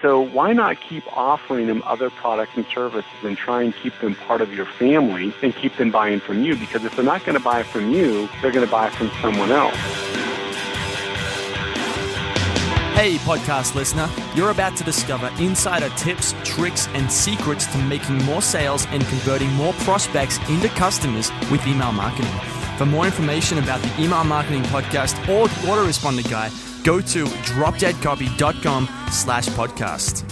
So why not keep offering them other products and services and try and keep them part of your family and keep them buying from you? Because if they're not going to buy from you, they're going to buy from someone else. Hey, podcast listener, you're about to discover insider tips, tricks, and secrets to making more sales and converting more prospects into customers with email marketing. For more information about the Email Marketing Podcast or the Autoresponder Guide, go to dropdeadcopy.com/podcast.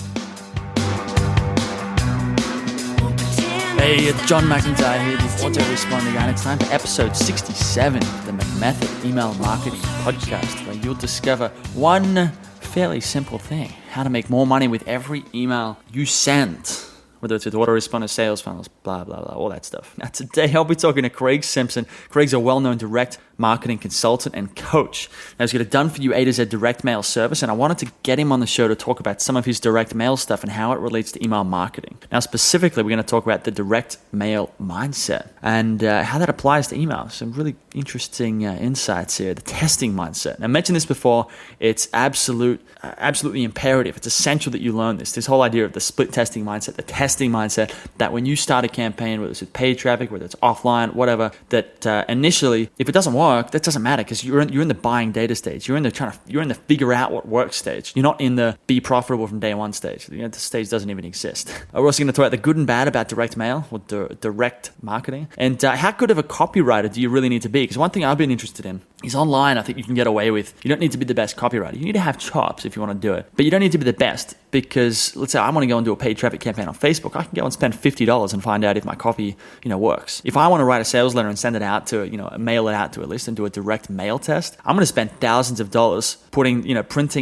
Hey, it's John McIntyre here, the Autoresponder Guide, and it's time for episode 67 of the McMethod Email Marketing Podcast, where you'll discover one fairly simple thing: how to make more money with every email you send, whether it's with autoresponder, sales funnels, blah, blah, blah, all that stuff. Now, today I'll be talking to Craig Simpson. Craig's a well-known direct marketing consultant and coach. Now, he's got a done-for-you A to Z direct mail service, and I wanted to get him on the show to talk about some of his direct mail stuff and how it relates to email marketing. Now, specifically, we're going to talk about the direct mail mindset and how that applies to email. Some really interesting insights here. The testing mindset. Now, I mentioned this before. It's absolutely imperative. It's essential that you learn this whole idea of the split testing mindset, the testing mindset, that when you start a campaign, whether it's with paid traffic, whether it's offline, whatever, that initially, if it doesn't work, that doesn't matter, because you're in the buying data stage. You're in the figure out what works stage. You're not in the be profitable from day one stage. The stage doesn't even exist. We're also going to talk about the good and bad about direct mail or direct marketing, and how good of a copywriter do you really need to be? Because one thing I've been interested in is online. I think you can get away with. You don't need to be the best copywriter. You need to have chops if you want to do it, but you don't need to be the best, because let's say I want to go and do a paid traffic campaign on Facebook. I can go and spend $50 and find out if my copy, works. If I want to write a sales letter and send it out to, mail it out to a list and do a direct mail test, I'm going to spend thousands of dollars printing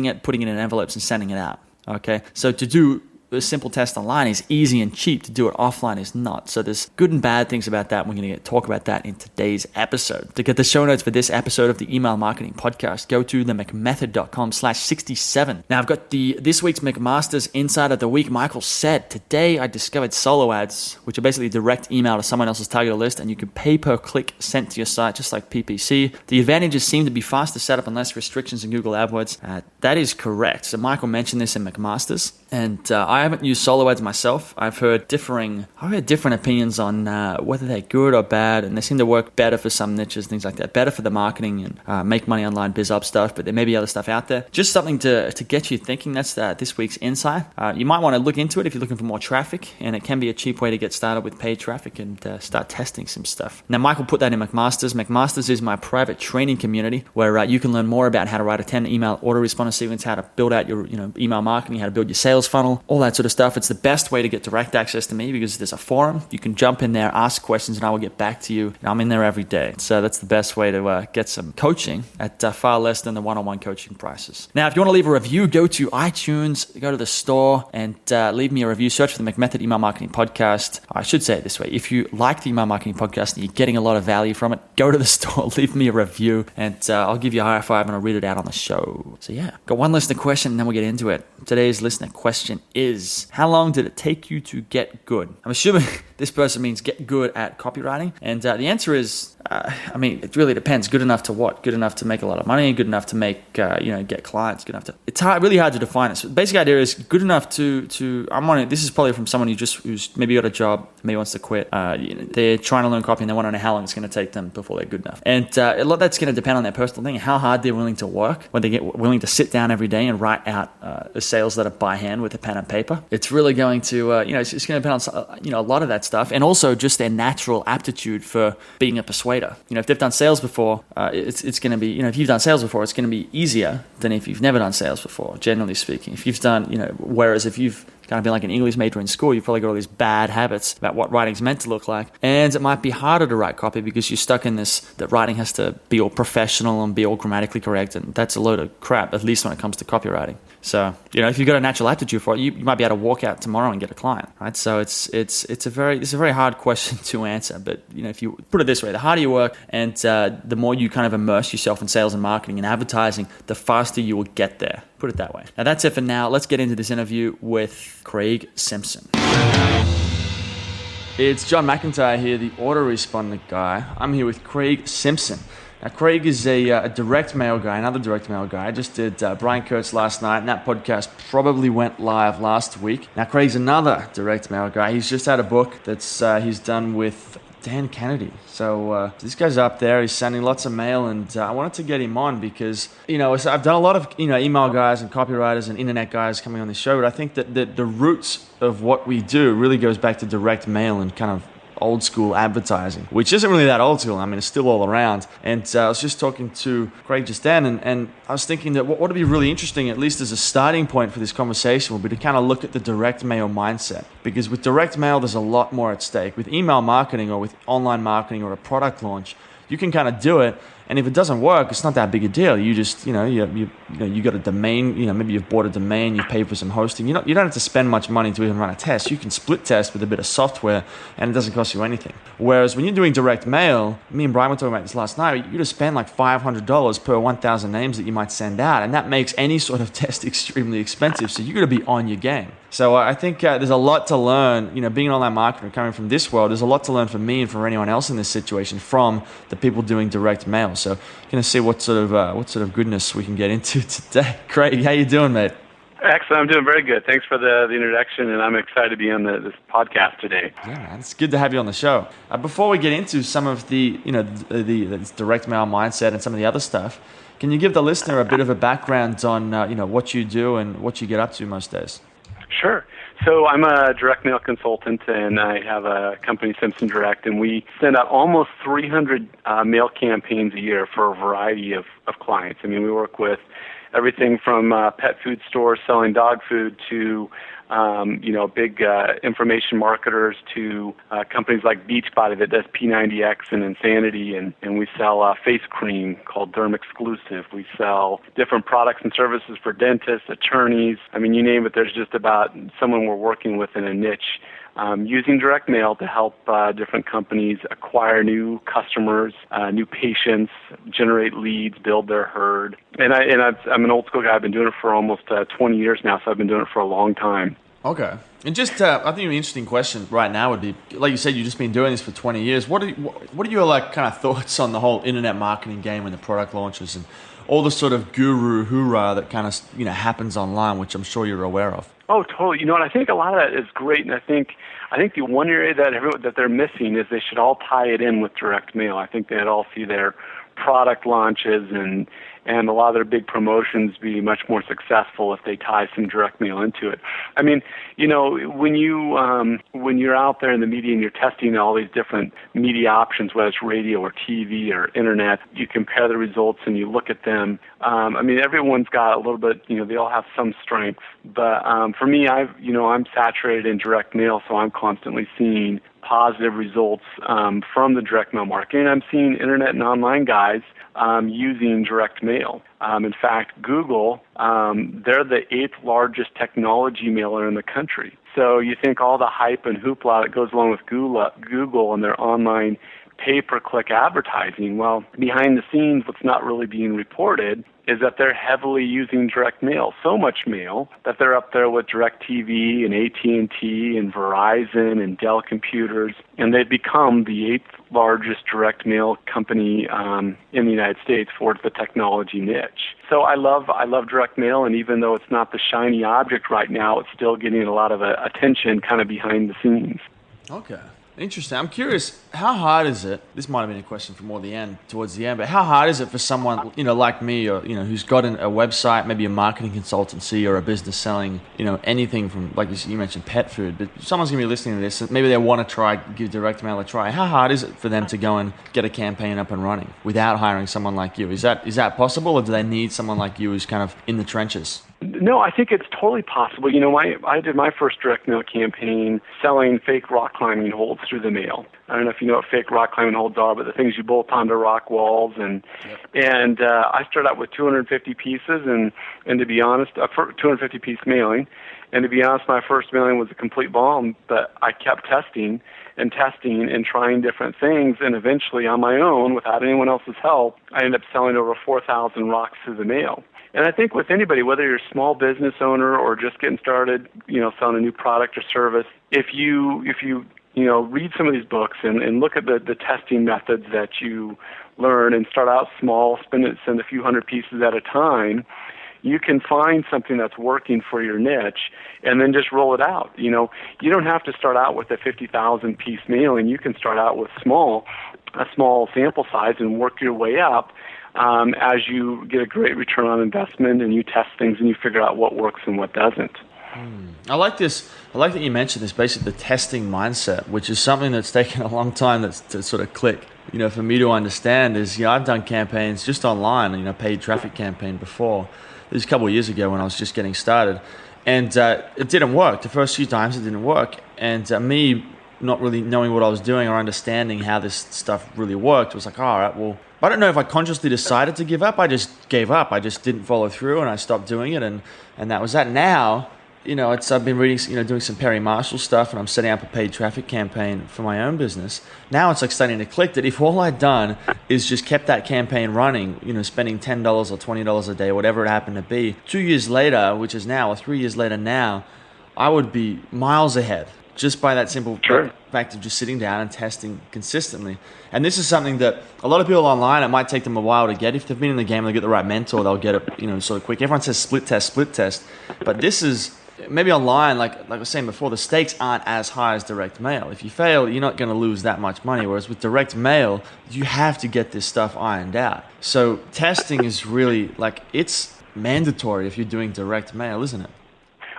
it, putting it in envelopes and sending it out. Okay. So to do a simple test online is easy and cheap. To do it offline is not. So there's good and bad things about that. We're going to talk about that in today's episode. To get the show notes for this episode of the Email Marketing Podcast, go to themcmethod.com/67. Now, I've got this week's McMaster's Insight of the Week. Michael said, today I discovered solo ads, which are basically direct email to someone else's target list, and you can pay per click sent to your site, just like PPC. The advantages seem to be faster setup and less restrictions in Google AdWords. That is correct. So Michael mentioned this in McMaster's, and I haven't used solo ads myself. I've heard different opinions on whether they're good or bad, and they seem to work better for some niches, things like that, better for the marketing and make money online biz up stuff, but there may be other stuff out there. Just something to get you thinking. That's this week's insight. You might want to look into it if you're looking for more traffic, and it can be a cheap way to get started with paid traffic and start testing some stuff. Now, Michael put that in McMaster's. McMaster's is my private training community where you can learn more about how to write a 10 email autoresponder sequence, how to build out your email marketing, how to build your sales funnel, all that sort of stuff. It's the best way to get direct access to me because there's a forum. You can jump in there, ask questions, and I will get back to you. I'm in there every day. So that's the best way to get some coaching at far less than the one-on-one coaching prices. Now, if you want to leave a review, go to iTunes, go to the store, and leave me a review. Search for the McMethod Email Marketing Podcast. I should say it this way. If you like the Email Marketing Podcast and you're getting a lot of value from it, go to the store, leave me a review, and I'll give you a high five and I'll read it out on the show. So yeah, got one listener question and then we'll get into it. Today's listener question is, how long did it take you to get good? I'm assuming this person means get good at copywriting. And the answer is, it really depends. Good enough to what? Good enough to make a lot of money? Good enough to make, get clients? Good enough to... It's really hard to define it. So the basic idea is good enough to this is probably from someone who's maybe got a job, maybe wants to quit. They're trying to learn copy and they want to know how long it's going to take them before they're good enough. And a lot of that's going to depend on their personal thing, how hard they're willing to work, when they get willing to sit down every day and write out a sales letter by hand with a pen and paper. It's really going to, it's going to depend on, a lot of that stuff. And also just their natural aptitude for being a persuader. If they've done sales before, it's going to be, if you've done sales before, it's going to be easier than if you've never done sales before, generally speaking. If you've done, whereas if you've kind of been like an English major in school, you've probably got all these bad habits about what writing's meant to look like. And it might be harder to write copy because you're stuck in this, that writing has to be all professional and be all grammatically correct. And that's a load of crap, at least when it comes to copywriting. So, if you've got a natural aptitude for it, you might be able to walk out tomorrow and get a client, right? So it's a very hard question to answer. But, if you put it this way, the harder you work and the more you kind of immerse yourself in sales and marketing and advertising, the faster you will get there. Put it that way. Now, that's it for now. Let's get into this interview with Craig Simpson. It's John McIntyre here, the autoresponder guy. I'm here with Craig Simpson. Now, Craig is a direct mail guy, another direct mail guy. I just did Brian Kurtz last night, and that podcast probably went live last week. Now, Craig's another direct mail guy. He's just had a book that's he's done with Dan Kennedy. So this guy's up there. He's sending lots of mail, and I wanted to get him on because, so I've done a lot of, email guys and copywriters and internet guys coming on this show, but I think that the roots of what we do really goes back to direct mail and kind of old school advertising, which isn't really that old school. I mean, it's still all around. And I was just talking to Craig just then, and I was thinking that what would be really interesting, at least as a starting point for this conversation, would be to kind of look at the direct mail mindset. Because with direct mail, there's a lot more at stake. With email marketing or with online marketing or a product launch, you can kind of do it. And if it doesn't work, it's not that big a deal. You just, you got a domain, maybe you've bought a domain, you've paid for some hosting. You don't have to spend much money to even run a test. You can split test with a bit of software and it doesn't cost you anything. Whereas when you're doing direct mail, me and Brian were talking about this last night, you just spend like $500 per 1,000 names that you might send out. And that makes any sort of test extremely expensive. So you got to be on your game. So I think there's a lot to learn, being an online marketer coming from this world, there's a lot to learn for me and for anyone else in this situation from the people doing direct mail. So going to see what sort of goodness we can get into today. Craig, how you doing, mate? Excellent. I'm doing very good. Thanks for the introduction, and I'm excited to be on this podcast today. Yeah, man, it's good to have you on the show. Before we get into some of the direct mail mindset and some of the other stuff, can you give the listener a bit of a background on what you do and what you get up to most days? Sure. So I'm a direct mail consultant, and I have a company, Simpson Direct, and we send out almost 300 mail campaigns a year for a variety of clients. I mean, we work with everything from pet food stores selling dog food to big information marketers to companies like Beachbody that does P90X and Insanity, and we sell face cream called Derm Exclusive. We sell different products and services for dentists, attorneys. I mean, you name it, there's just about someone we're working with in a niche. Using direct mail to help different companies acquire new customers, new patients, generate leads, build their herd. I'm an old school guy. I've been doing it for almost 20 years now, so I've been doing it for a long time. Okay. And just, I think an interesting question right now would be, like you said, you've just been doing this for 20 years. What are your kind of thoughts on the whole internet marketing game and the product launches and all the sort of guru hoorah that kind of happens online, which I'm sure you're aware of? Oh, totally. You know what? I think a lot of that is great, and I think the one area that they're missing is they should all tie it in with direct mail. I think they'd all see their product launches and a lot of their big promotions be much more successful if they tie some direct mail into it. I mean, when you're out there in the media and you're testing all these different media options, whether it's radio or TV or internet, you compare the results and you look at them. I mean, everyone's got a little bit, they all have some strengths. But for me, I'm saturated in direct mail, so I'm constantly seeing positive results from the direct mail marketing. I'm seeing internet and online guys using direct mail. In fact, Google, they're the 8th largest technology mailer in the country. So you think all the hype and hoopla that goes along with Google and their online pay-per-click advertising. Well, behind the scenes, what's not really being reported is that they're heavily using direct mail, so much mail that they're up there with DirecTV and AT&T and Verizon and Dell Computers, and they've become the 8th largest direct mail company in the United States for the technology niche. So I love direct mail, and even though it's not the shiny object right now, it's still getting a lot of attention kind of behind the scenes. Okay. Interesting. I'm curious, how hard is it? This might have been a question for towards the end, but how hard is it for someone, like me, or who's got a website, maybe a marketing consultancy or a business selling, anything from, like you mentioned, pet food. But someone's gonna be listening to this, and maybe they want to give direct mail a try. How hard is it for them to go and get a campaign up and running without hiring someone like you? Is that possible, or do they need someone like you who's kind of in the trenches? No, I think it's totally possible. I did my first direct mail campaign selling fake rock climbing holds through the mail. I don't know if you know what fake rock climbing holds are, but the things you bolt onto rock walls. And I started out with 250 pieces, and to be honest, 250 piece mailing. And to be honest, my first mailing was a complete bomb, but I kept testing and trying different things. And eventually, on my own, without anyone else's help, I ended up selling over 4,000 rocks through the mail. And I think with anybody, whether you're a small business owner or just getting started, selling a new product or service, if you read some of these books and look at the testing methods that you learn and start out small, send a few hundred pieces at a time, you can find something that's working for your niche and then just roll it out. You don't have to start out with a 50,000 piece mailing. You can start out with a small sample size and work your way up as you get a great return on investment and you test things and you figure out what works and what doesn't. I like this. I like that you mentioned this, basically the testing mindset, which is something that's taken a long time to sort of click. For me to understand is, I've done campaigns just online, paid traffic campaign before. This was a couple of years ago when I was just getting started. And it didn't work. The first few times it didn't work. And me not really knowing what I was doing or understanding how this stuff really worked was like, all right, well, I don't know if I consciously decided to give up. I just gave up. I just didn't follow through and I stopped doing it. And that was that. Now, I've been reading, doing some Perry Marshall stuff, and I'm setting up a paid traffic campaign for my own business. Now it's like starting to click that if all I'd done is just kept that campaign running, spending $10 or $20 a day, whatever it happened to be, 2 years later, which is now, or 3 years later now, I would be miles ahead just by that simple fact of just sitting down and testing consistently. And this is something that a lot of people online, it might take them a while to get. If they've been in the game, they get the right mentor, they'll get it, sort of quick. Everyone says split test. But this is, maybe online, like I was saying before, the stakes aren't as high as direct mail. If you fail, you're not going to lose that much money. Whereas with direct mail, you have to get this stuff ironed out. So testing is really, it's mandatory if you're doing direct mail, isn't it?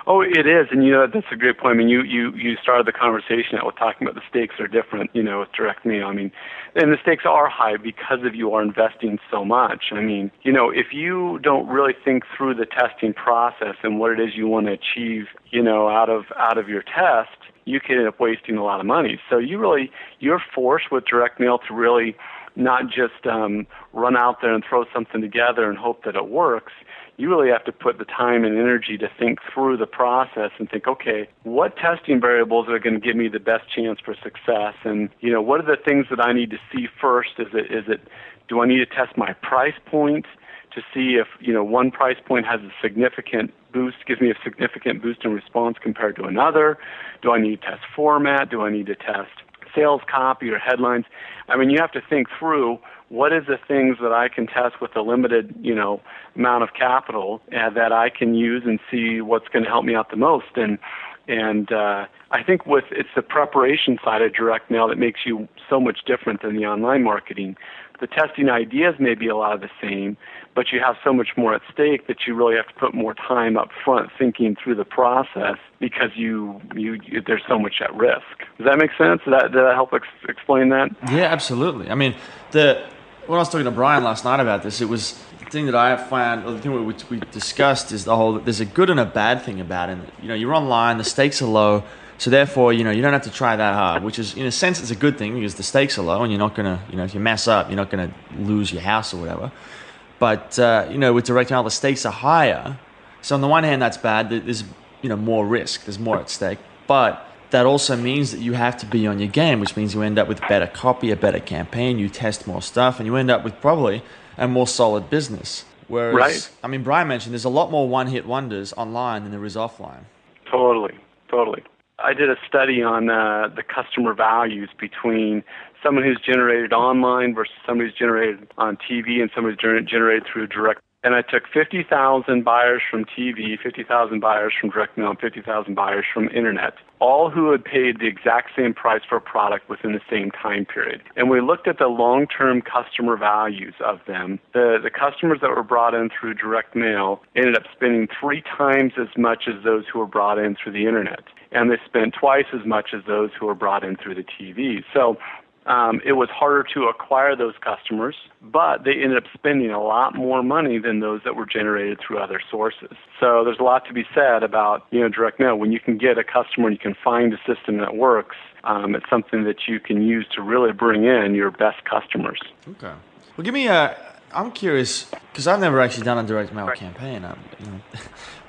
Oh, it is, and that's a great point. I mean, you started the conversation out with talking about the stakes are different, with direct mail. I mean, and the stakes are high because of you are investing so much. I mean, if you don't really think through the testing process and what it is you want to achieve, out of your test, you can end up wasting a lot of money. So you're forced with direct mail to really not just run out there and throw something together and hope that it works. You really have to put the time and energy to think through the process and think, okay, what testing variables are going to give me the best chance for success? And, what are the things that I need to see first? Do I need to test my price point to see if, one price point has a significant boost, gives me a significant boost in response compared to another? Do I need to test format? Do I need to test sales copy or headlines? I mean, you have to think through what is the things that I can test with a limited, amount of capital that I can use and see what's going to help me out the most. And I think it's the preparation side of direct mail that makes you so much different than the online marketing. The testing ideas may be a lot of the same, but you have so much more at stake that you really have to put more time up front thinking through the process because there's so much at risk. Does that make sense? Did that help explain that? Yeah, absolutely. I mean, when I was talking to Brian last night about this, it was the thing that I found, or the thing which we discussed is there's a good and a bad thing about it. You're online, the stakes are low, so therefore, you don't have to try that hard, which is, in a sense, it's a good thing because the stakes are low and you're not going to, if you mess up, you're not going to lose your house or whatever. But, with direct mail, the stakes are higher. So on the one hand, that's bad. There's, more risk. There's more at stake. But that also means that you have to be on your game, which means you end up with better copy, a better campaign, you test more stuff, and you end up with probably a more solid business. Whereas, I mean, Brian mentioned there's a lot more one-hit wonders online than there is offline. Totally. I did a study on the customer values between someone who's generated online versus somebody who's generated on TV and somebody who's generated through direct. And I took 50,000 buyers from TV, 50,000 buyers from direct mail, and 50,000 buyers from internet, all who had paid the exact same price for a product within the same time period. And we looked at the long-term customer values of them. The customers that were brought in through direct mail ended up spending 3 times as much as those who were brought in through the internet. And they spent twice as much as those who were brought in through the TV. So it was harder to acquire those customers, but they ended up spending a lot more money than those that were generated through other sources. So there's a lot to be said about direct mail. When you can get a customer and you can find a system that works, it's something that you can use to really bring in your best customers. Okay. Well, give me I'm curious because I've never actually done a direct mail campaign.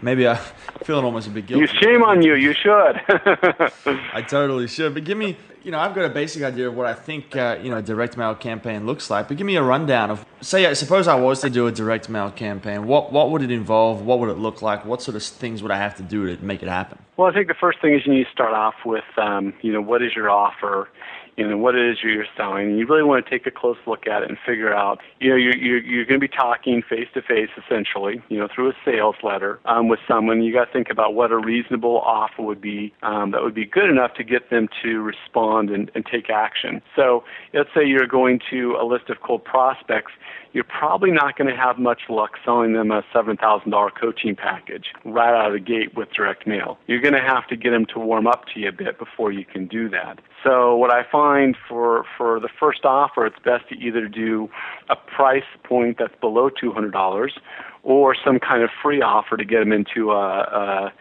Maybe I feel almost a bit guilty. Shame on you. You should. I totally should. But give me, I've got a basic idea of what I think, a direct mail campaign looks like. But give me a rundown of, suppose I was to do a direct mail campaign. What would it involve? What would it look like? What sort of things would I have to do to make it happen? Well, I think the first thing is you need to start off with, what is your offer? What it is you're selling. And you really want to take a close look at it and figure out, you're going to be talking face-to-face, essentially, through a sales letter with someone. You got to think about what a reasonable offer would be that would be good enough to get them to respond and take action. So let's say you're going to a list of cold prospects. You're probably not going to have much luck selling them a $7,000 coaching package right out of the gate with direct mail. You're going to have to get them to warm up to you a bit before you can do that. So what I find for the first offer, it's best to either do a price point that's below $200 or some kind of free offer to get them into a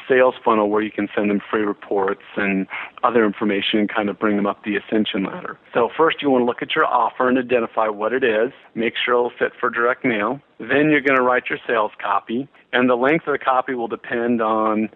sales funnel where you can send them free reports and other information and kind of bring them up the ascension ladder. So first you want to look at your offer and identify what it is, make sure it'll fit for direct mail. Then you're going to write your sales copy, and the length of the copy will depend on,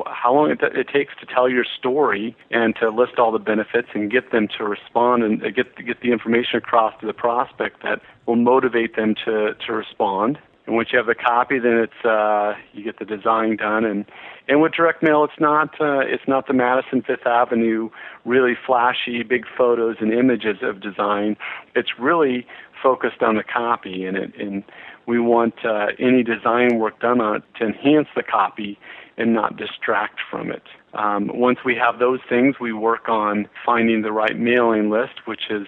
how long it takes to tell your story and to list all the benefits and get them to respond and get the information across to the prospect that will motivate them to respond. And once you have the copy, then it's you get the design done. And with direct mail, it's not the Madison Fifth Avenue really flashy big photos and images of design. It's really focused on the copy, and we want any design work done on it to enhance the copy and not distract from it. Once we have those things, we work on finding the right mailing list, which is,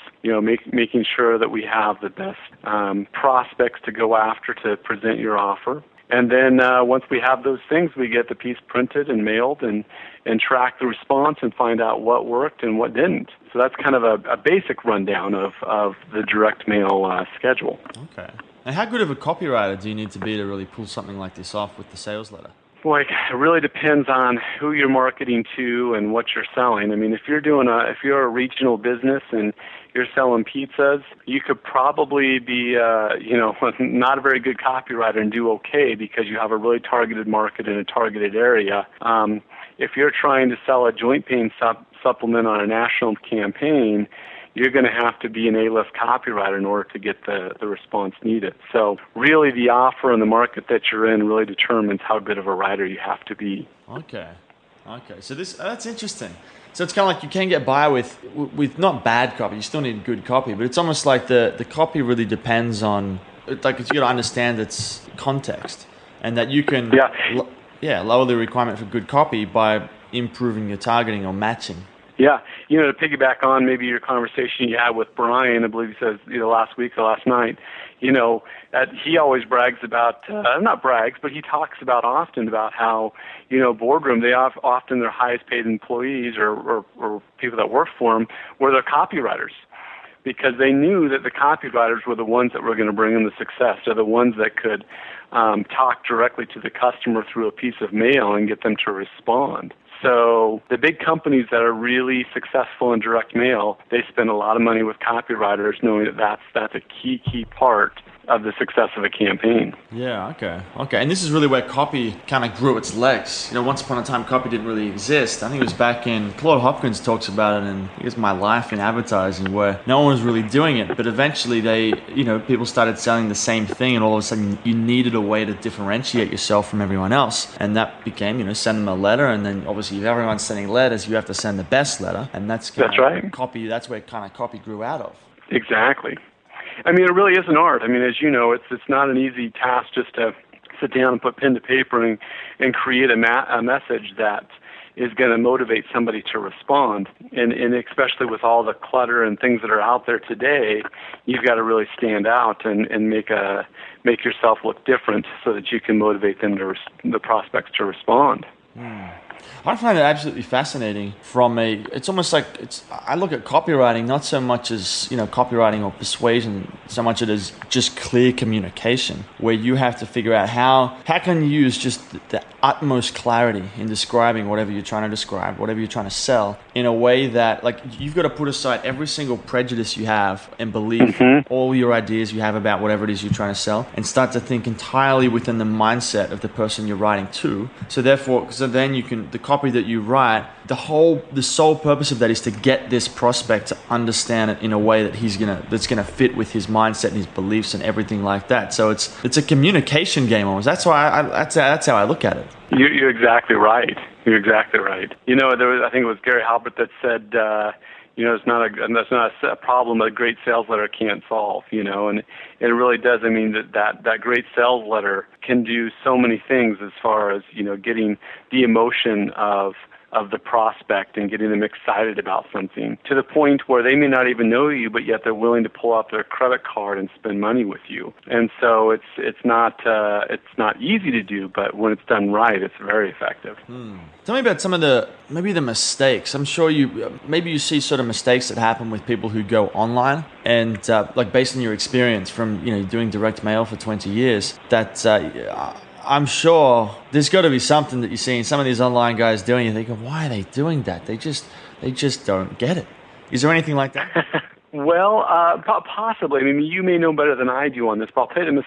making sure that we have the best prospects to go after to present your offer. And then once we have those things, we get the piece printed and mailed and track the response and find out what worked and what didn't. So that's kind of a basic rundown of the direct mail schedule. Okay. And how good of a copywriter do you need to be to really pull something like this off with the sales letter? Boy, it really depends on who you're marketing to and what you're selling. I mean, if you're a regional business and you're selling pizzas, you could probably be, not a very good copywriter and do okay because you have a really targeted market in a targeted area. If you're trying to sell a joint pain supplement on a national campaign, you're going to have to be an A-list copywriter in order to get the response needed. So really the offer and the market that you're in really determines how good of a writer you have to be. Okay. So that's interesting. So it's kind of like you can get by with not bad copy. You still need good copy, but it's almost like the copy really depends on, like, you got to understand its context and that you can lower the requirement for good copy by improving your targeting or matching. Yeah, to piggyback on maybe your conversation you had with Brian, I believe he says last week or last night, he always brags about, not brags, but he talks about often about how, boardroom, they often their highest paid employees or people that work for them were their copywriters, because they knew that the copywriters were the ones that were going to bring them the success. They're the ones that could talk directly to the customer through a piece of mail and get them to respond. So the big companies that are really successful in direct mail, they spend a lot of money with copywriters, knowing that that's a key part of the success of a campaign. Yeah, okay. And this is really where copy kind of grew its legs. Once upon a time, copy didn't really exist. I think it was back in, Claude Hopkins talks about it in, I guess, My Life in Advertising, where no one was really doing it. But eventually people started selling the same thing, and all of a sudden you needed a way to differentiate yourself from everyone else. And that became, send them a letter, and then obviously if everyone's sending letters, you have to send the best letter. And that's right. Copy, that's where kind of copy grew out of. Exactly. I mean, it really is an art. I mean, as you know, it's not an easy task just to sit down and put pen to paper and create a message that is going to motivate somebody to respond. And especially with all the clutter and things that are out there today, you've got to really stand out and make yourself look different so that you can motivate them the prospects to respond. I find it absolutely fascinating it's almost like I look at copywriting not so much as, copywriting or persuasion, so much as just clear communication, where you have to figure out how can you use just the utmost clarity in describing whatever you're trying to describe, whatever you're trying to sell, in a way that, like, you've got to put aside every single prejudice you have and belief, all your ideas you have about whatever it is you're trying to sell, and start to think entirely within the mindset of the person you're writing to. So then the copy that you write, the sole purpose of that is to get this prospect to understand it in a way that that's gonna fit with his mindset and his beliefs and everything like that. So it's a communication game almost. That's why that's how I look at it. You're exactly right. You're exactly right. I think it was Gary Halbert that said, it's not a problem that a great sales letter can't solve, and it really does. I mean, that great sales letter can do so many things as far as, getting the emotion of the prospect and getting them excited about something, to the point where they may not even know you, but yet they're willing to pull out their credit card and spend money with you. And so it's not easy to do, but when it's done right, it's very effective. Tell me about some of the mistakes. I'm sure you see sort of mistakes that happen with people who go online, and like, based on your experience from doing direct mail for 20 years, that I'm sure there's got to be something that you're seeing some of these online guys doing. You think, why are they doing that? They just don't get it. Is there anything like that? Well, possibly. I mean, you may know better than I do on this, but I'll tell you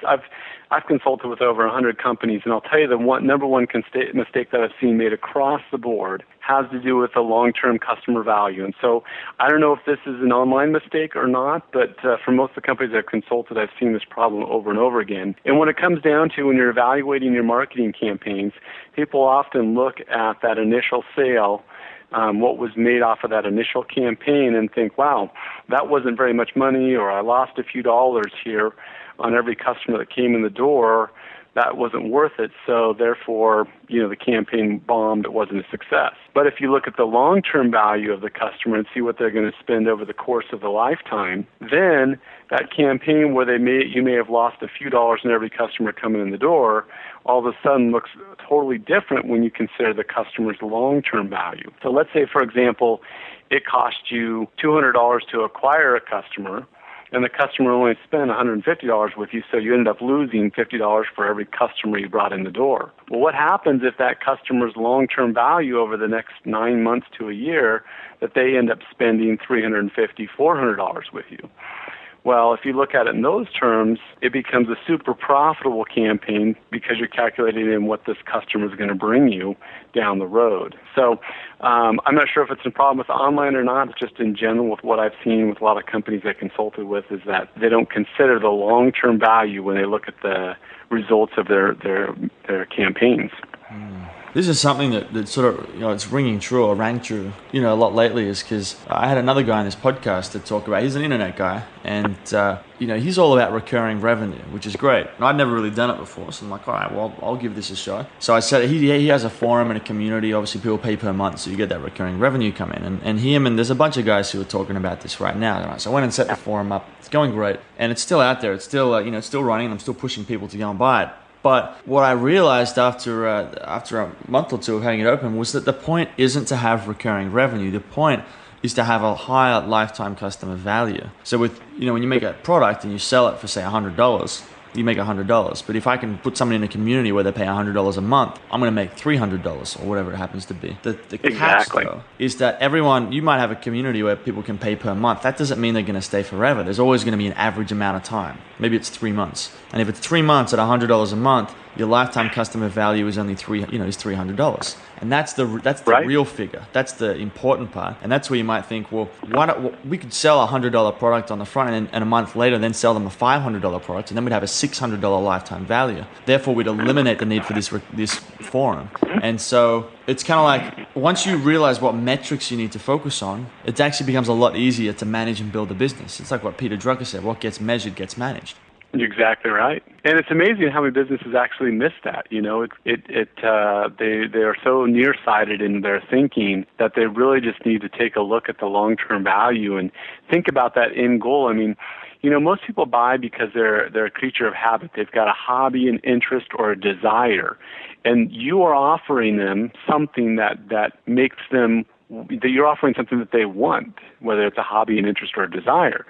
I've consulted with over 100 companies, and I'll tell you the number one mistake that I've seen made across the board has to do with the long-term customer value. And so I don't know if this is an online mistake or not, but for most of the companies I've consulted, I've seen this problem over and over again. And when it comes down to when you're evaluating your marketing campaigns, people often look at that initial sale, what was made off of that initial campaign, and think, wow, that wasn't very much money, or I lost a few dollars here on every customer that came in the door. That wasn't worth it, so therefore, the campaign bombed. It wasn't a success. But if you look at the long-term value of the customer and see what they're going to spend over the course of the lifetime, then that campaign where you may have lost a few dollars in every customer coming in the door, all of a sudden looks totally different when you consider the customer's long-term value. So let's say, for example, it cost you $200 to acquire a customer, and the customer only spent $150 with you, so you ended up losing $50 for every customer you brought in the door. Well, what happens if that customer's long-term value over the next 9 months to a year, that they end up spending $350, $400 with you? Well, if you look at it in those terms, it becomes a super profitable campaign because you're calculating in what this customer is going to bring you down the road. So I'm not sure if it's a problem with online or not. It's just in general with what I've seen with a lot of companies I consulted with, is that they don't consider the long-term value when they look at the results of their campaigns. This is something that sort of, it's ringing true or rang true, a lot lately, is because I had another guy on this podcast to talk about. He's an internet guy, and, he's all about recurring revenue, which is great. And I'd never really done it before, so I'm like, all right, well, I'll give this a shot. So I said he has a forum and a community. Obviously, people pay per month, so you get that recurring revenue come in. And there's a bunch of guys who are talking about this right now. So I went and set the forum up. It's going great, and it's still out there. It's still, it's still running, and I'm still pushing people to go and buy it. But what I realized after a month or two of having it open was that the point isn't to have recurring revenue. The point is to have a higher lifetime customer value. So with, when you make a product and you sell it for, say, $100, you make $100. But if I can put someone in a community where they pay $100 a month, I'm going to make $300 or whatever it happens to be. The catch, though, is that you might have a community where people can pay per month. That doesn't mean they're going to stay forever. There's always going to be an average amount of time. Maybe it's 3 months. And if it's 3 months at $100 a month, your lifetime customer value is only $300. And that's the right. Real figure. That's the important part. And that's where you might think, well, we could sell a $100 product on the front end, and a month later then sell them a $500 product, and then we'd have a $600 lifetime value. Therefore, we'd eliminate the need for this forum. And so it's kind of like, once you realize what metrics you need to focus on, it actually becomes a lot easier to manage and build a business. It's like what Peter Drucker said, what gets measured gets managed. You're exactly right, and it's amazing how many businesses actually miss that. They are so nearsighted in their thinking that they really just need to take a look at the long-term value and think about that end goal. I mean, most people buy because they're a creature of habit. They've got a hobby, an interest, or a desire. And you are offering them something that makes them, that you're offering something that they want, whether it's a hobby, an interest, or a desire.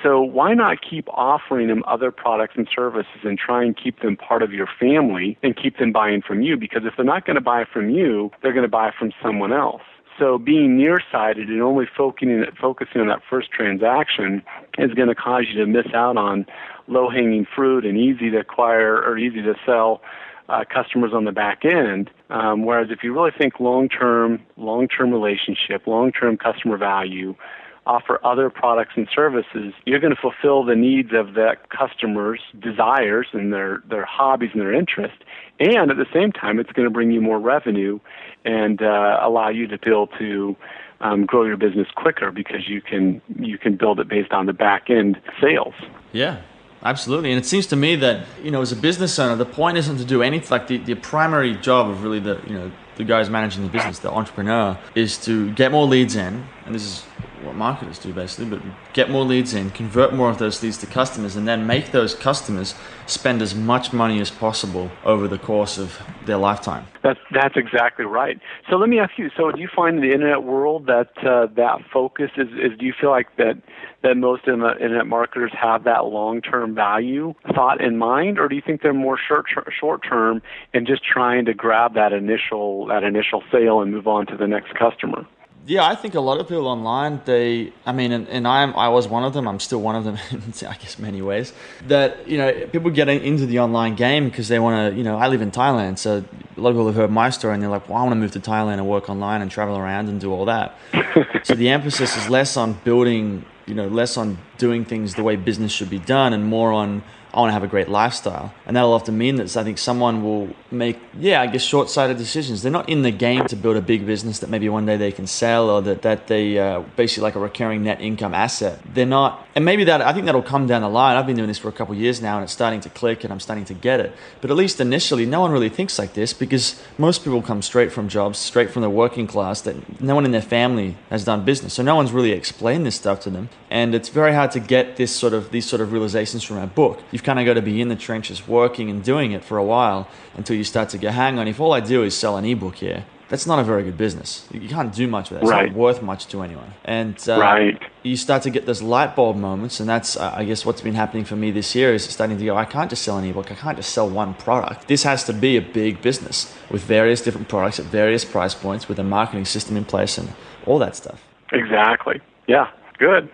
So why not keep offering them other products and services and try and keep them part of your family and keep them buying from you? Because if they're not going to buy from you, they're going to buy from someone else. So being nearsighted and only focusing on that first transaction is going to cause you to miss out on low-hanging fruit and easy to acquire or easy to sell customers on the back end. Whereas if you really think long-term relationship, long-term customer value, offer other products and services, you're going to fulfill the needs of that customer's desires and their hobbies and their interests. And at the same time, it's going to bring you more revenue and allow you to be able to grow your business quicker because you can build it based on the back end sales. Yeah. Absolutely. And it seems to me that, as a business owner, the point isn't to do anything, like the primary job of really the guys managing the business, the entrepreneur, is to get more leads in. And this is what marketers do basically, but get more leads in, convert more of those leads to customers, and then make those customers spend as much money as possible over the course of their lifetime. That's exactly right. So let me ask you, so do you find in the internet world that that focus is do you feel like that most internet marketers have that long-term value thought in mind, or do you think they're more short-term and just trying to grab that initial sale and move on to the next customer? Yeah, I think a lot of people online, I was one of them, I'm still one of them in, I guess, many ways, that, people get into the online game because they want to, I live in Thailand, so a lot of people have heard my story and they're like, well, I want to move to Thailand and work online and travel around and do all that. So the emphasis is less on building, less on doing things the way business should be done and more on, I want to have a great lifestyle. And that'll often mean that I think someone will make, short-sighted decisions. They're not in the game to build a big business that maybe one day they can sell or that they basically like a recurring net income asset. They're not, and maybe I think that'll come down the line. I've been doing this for a couple of years now and it's starting to click and I'm starting to get it. But at least initially, no one really thinks like this because most people come straight from jobs, straight from the working class that no one in their family has done business. So no one's really explained this stuff to them. And it's very hard to get these sort of realizations from a book. You've kind of got to be in the trenches working and doing it for a while until you start to go, hang on, if all I do is sell an ebook here, that's not a very good business. You can't do much with that. It's not worth much to anyone. And you start to get those light bulb moments, and that's, I guess, what's been happening for me this year is starting to go, I can't just sell an ebook. I can't just sell one product. This has to be a big business with various different products at various price points with a marketing system in place and all that stuff. Exactly. Yeah, good.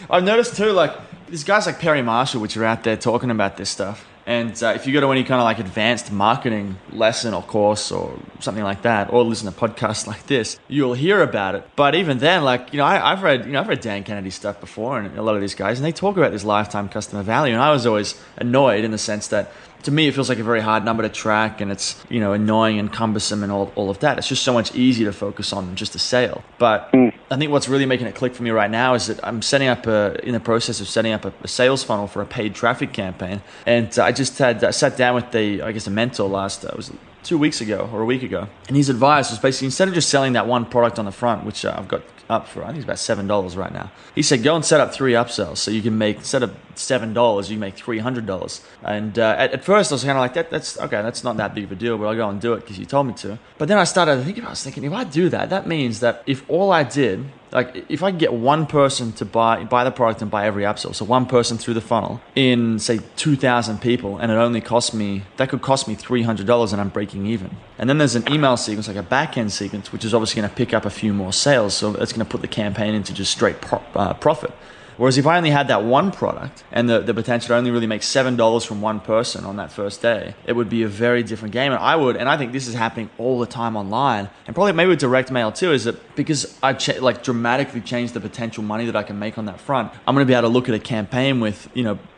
I've noticed too, like, these guys like Perry Marshall, which are out there talking about this stuff. And if you go to any kind of like advanced marketing lesson or course or something like that, or listen to podcasts like this, you'll hear about it. But even then, like, I've read Dan Kennedy's stuff before and a lot of these guys, and they talk about this lifetime customer value. And I was always annoyed in the sense that, to me, it feels like a very hard number to track and it's, annoying and cumbersome and all of that. It's just so much easier to focus on just a sale. But I think what's really making it click for me right now is that I'm in the process of setting up a sales funnel for a paid traffic campaign. And I just sat down with a mentor it was 2 weeks ago or a week ago. And his advice was basically, instead of just selling that one product on the front, which I've got up for, I think it's about $7 right now. He said, go and set up 3 upsells. So you can make, instead of $7, you make $300. And at first I was kind of like, that's okay, that's not that big of a deal, but I'll go and do it because you told me to. But then I started thinking, if I do that, that means that if all I did, like if I could get one person to buy the product and buy every upsell, so one person through the funnel in say 2,000 people, and that could cost me $300 and I'm breaking even. And then there's an email sequence, like a back-end sequence, which is obviously going to pick up a few more sales. So it's going to put the campaign into just straight profit. Whereas if I only had that one product and the potential to only really make $7 from one person on that first day, it would be a very different game. And I think this is happening all the time online, and probably maybe with direct mail too, is that because I dramatically changed the potential money that I can make on that front, I'm going to be able to look at a campaign with,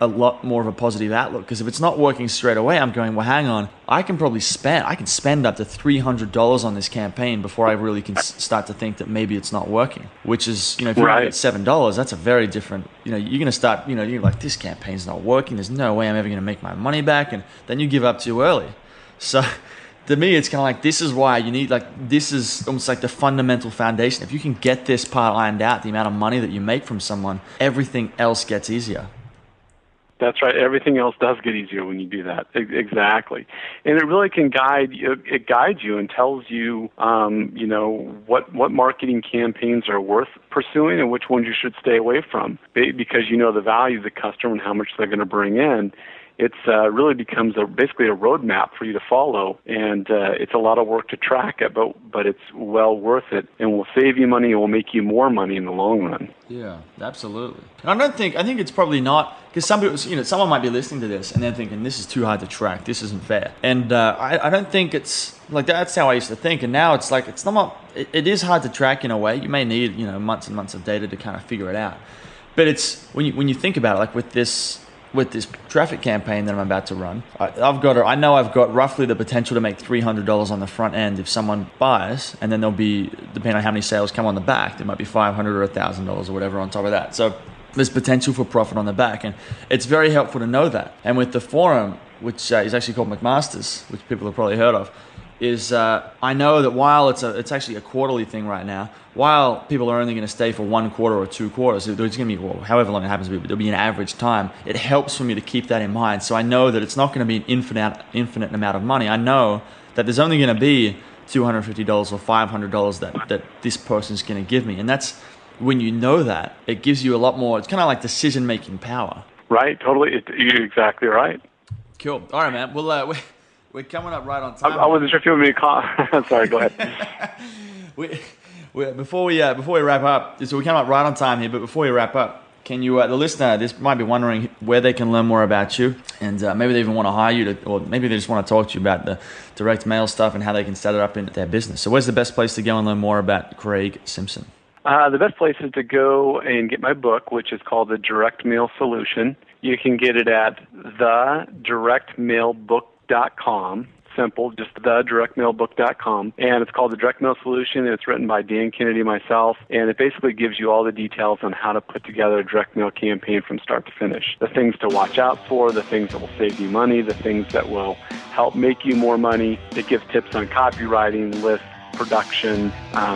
a lot more of a positive outlook. Because if it's not working straight away, I'm going, well, hang on, I can spend up to $300 on this campaign before I really can start to think that maybe it's not working. Which is, if you're at $7, that's a very different, you're going to start, you're like, this campaign's not working. There's no way I'm ever going to make my money back. And then you give up too early. So to me, it's kind of like, this is why you need, like, this is almost like the fundamental foundation. If you can get this part ironed out, the amount of money that you make from someone, everything else gets easier. That's right. Everything else does get easier when you do that. Exactly. And it really can guide you. It guides you and tells you, what marketing campaigns are worth pursuing and which ones you should stay away from, because you know the value of the customer and how much they're going to bring in. It's really becomes basically a roadmap for you to follow, and it's a lot of work to track it, but it's well worth it, and will save you money and will make you more money in the long run. Yeah, absolutely. And I think it's probably not, because some people, someone might be listening to this and they're thinking, this is too hard to track, this isn't fair. And I don't think it's like, that's how I used to think, and now it's like, it's not. It is hard to track in a way. You may need months and months of data to kind of figure it out. But it's when you think about it, like with this traffic campaign that I'm about to run, I know I've got roughly the potential to make $300 on the front end if someone buys, and then there'll be, depending on how many sales come on the back, there might be $500 or $1,000 or whatever on top of that. So there's potential for profit on the back, and it's very helpful to know that. And with the forum, which is actually called McMaster's, which people have probably heard of, is I know that while it's actually a quarterly thing right now, while people are only going to stay for 1 quarter or 2 quarters, it's going to be, however long it happens to be, but there'll be an average time. It helps for me to keep that in mind. So I know that it's not going to be an infinite amount of money. I know that there's only going to be $250 or $500 that this person's going to give me. And that's, when you know that, it gives you a lot more, it's kind of like decision-making power. Right, totally. You're exactly right. Cool. All right, man. Well, we're coming up right on time. I wasn't sure if you want me to call. Sorry, go ahead. Before we wrap up, so we come up right on time here, but before we wrap up, can you, the listener, this might be wondering where they can learn more about you, and maybe they even want to hire you, or maybe they just want to talk to you about the direct mail stuff and how they can set it up in their business. So where's the best place to go and learn more about Craig Simpson? The best place is to go and get my book, which is called The Direct Mail Solution. You can get it at thedirectmailbook.com. Simple, just thedirectmailbook.com. And it's called The Direct Mail Solution, and it's written by Dan Kennedy, myself. And it basically gives you all the details on how to put together a direct mail campaign from start to finish. The things to watch out for, the things that will save you money, the things that will help make you more money. It gives tips on copywriting, lists, production,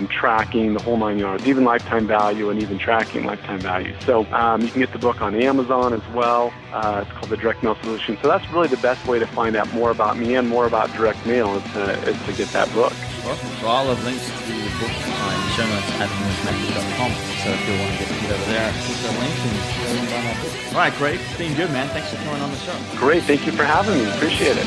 tracking, the whole 9 yards, even lifetime value and even tracking lifetime value. So you can get the book on Amazon as well. It's called The Direct Mail Solution. So that's really the best way to find out more about me and more about direct mail is to get that book. Awesome. So I'll have links to the book in the show notes at newsmethod.com. So if you want to get over there, click the link and buy my book. All right, Craig, it's been good, man. Thanks for coming on the show. Great. Thank you for having me. Appreciate it.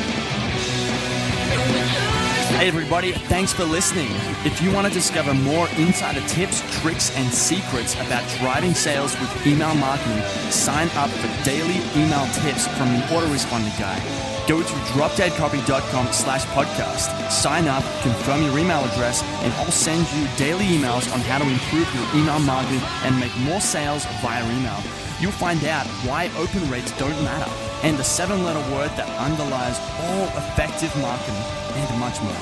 Hey everybody, thanks for listening. If you want to discover more insider tips, tricks, and secrets about driving sales with email marketing, sign up for daily email tips from the autoresponder guy. Go to dropdeadcopy.com/podcast. Sign up, confirm your email address, and I'll send you daily emails on how to improve your email marketing and make more sales via email. You'll find out why open rates don't matter and the 7-letter word that underlies all effective marketing and much more.